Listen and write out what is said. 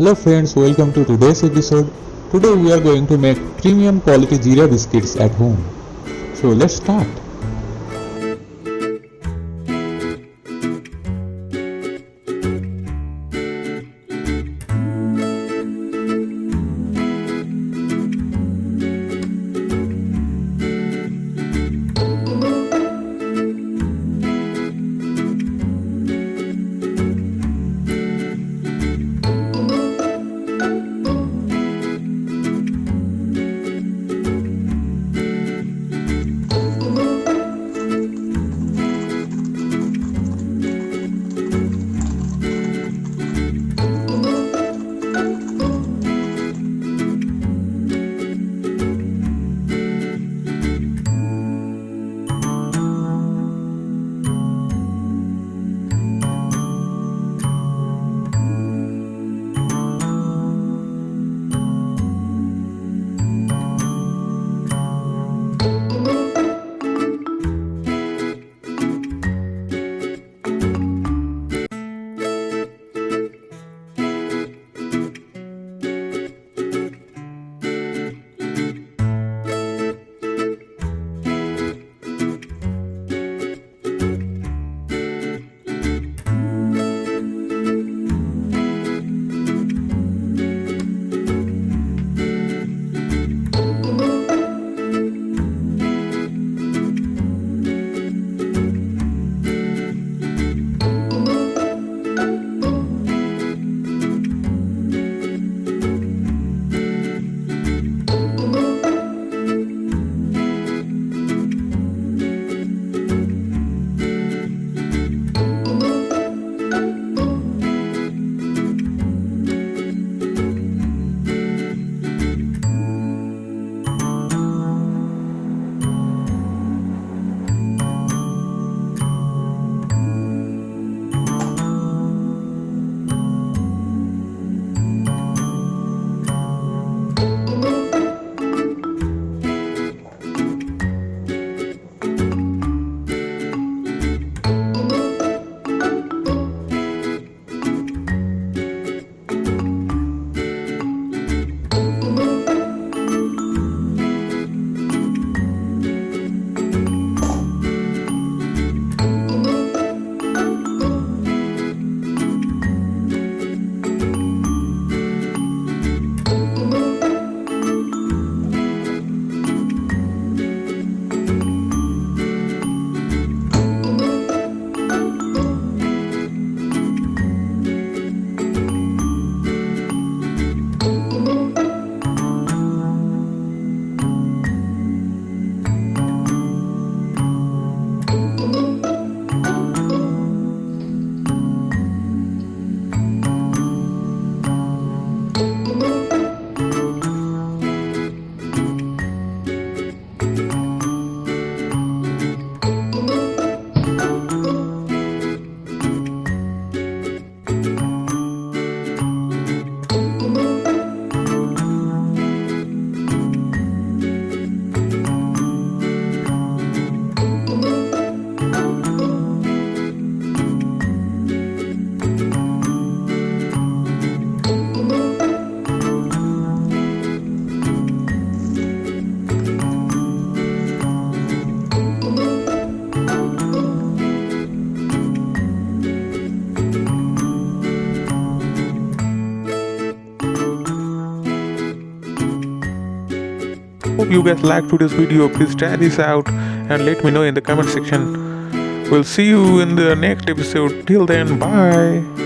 Hello friends, welcome to today's episode. Today we are going to make premium quality Jeera biscuits at home. So let's start. Hope you guys liked today's video. Please try this out and let me know in the comment section. We'll see you in the next episode. Till then, bye.